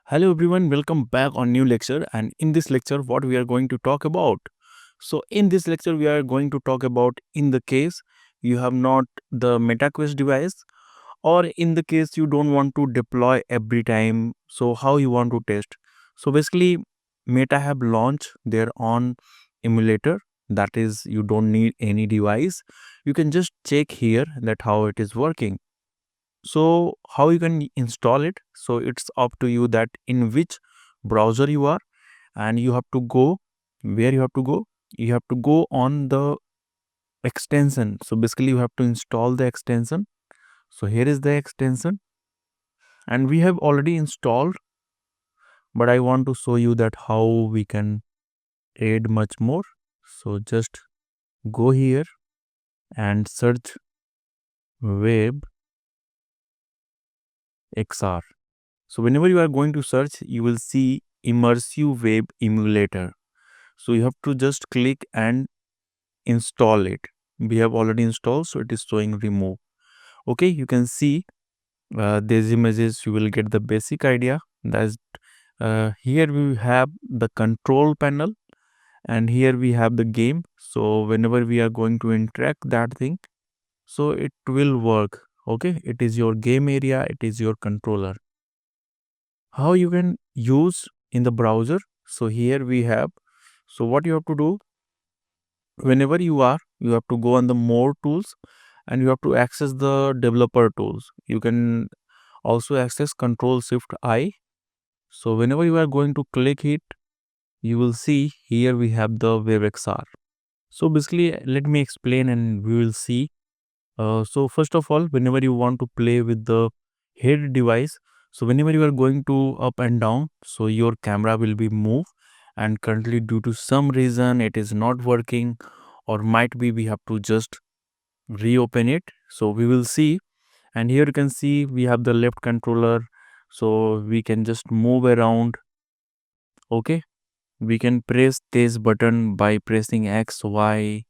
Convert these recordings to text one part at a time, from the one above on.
Hello everyone, welcome back on new lecture. And in this lecture what we are going to talk about. So in this lecture we are going to talk about in the case you have not the MetaQuest device, or in the case you don't want to deploy every time, so how you want to test. So basically Meta have launched their own emulator, that is you don't need any device. You can just check here that how it is working. So how you can install it, so it's up to you that in which browser you are, and you have to go where you have to go on the extension. So basically you have to install the extension. So here is the extension, and we have already installed, but I want to show you that how we can add much more. So just go here and search WebXR. So whenever you are going to search, you will see immersive web emulator. So you have to just click and install it. We have already installed, so it is showing remove. Okay, you can see these images. You will get the basic idea. That's here we have the control panel, and here we have the game. So whenever we are going to interact that thing, so it will work. Okay, it is your game area, it is your controller. How you can use in the browser? So here we have, so what you have to do, whenever you have to go on the more tools, and you have to access the developer tools. You can also access Control Shift I. So whenever you are going to click it, you will see here we have the WebXR. So basically let me explain and we will see. So first of all, whenever you want to play with the head device, so whenever you are going to up and down, so your camera will be moved, and currently due to some reason it is not working, or might be we have to just reopen it. So we will see, and here you can see we have the left controller, so we can just move around. Okay, we can press this button by pressing X, Y,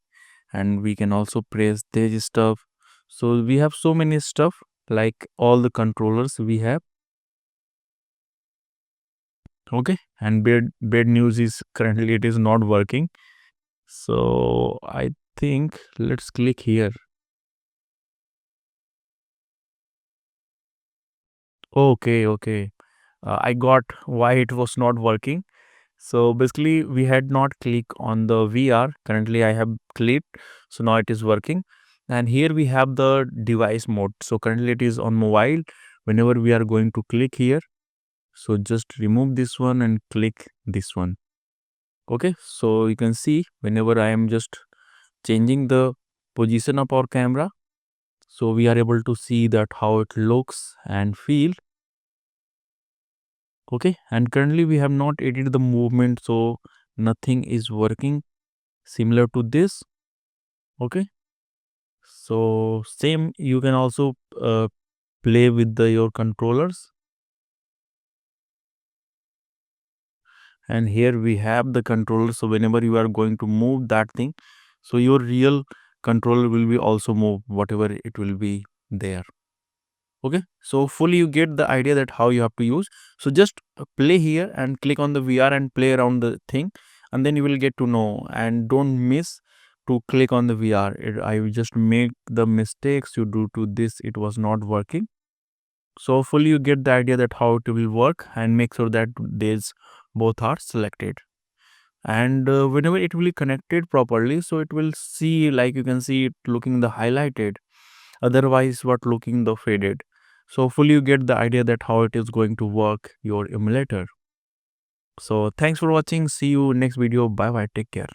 and we can also press this stuff. So we have so many stuff, like all the controllers we have. Okay, and bad news is currently it is not working. So I think let's click here. Okay, I got why it was not working. So basically we had not clicked on the VR. Currently I have clicked, so now it is working. And here we have the device mode. So currently it is on mobile. Whenever we are going to click here, so just remove this one and click this one. Okay, so you can see whenever I am just changing the position of our camera, so we are able to see that how it looks and feel. Okay, and currently we have not edited the movement, so nothing is working similar to this. Okay, so same you can also play with your controllers, and here we have the controller. So whenever you are going to move that thing, so your real controller will be also move whatever it will be there. Okay, so fully you get the idea that how you have to use. So just play here and click on the VR and play around the thing, and then you will get to know. And don't miss to click on the VR. I just make the mistakes you do to this, it was not working. So fully you get the idea that how it will work, and make sure that these both are selected. And whenever it will be connected properly, so it will see, like you can see it looking the highlighted, otherwise what looking the faded. So fully you get the idea that how it is going to work your emulator. So thanks for watching, see you next video, bye bye, take care.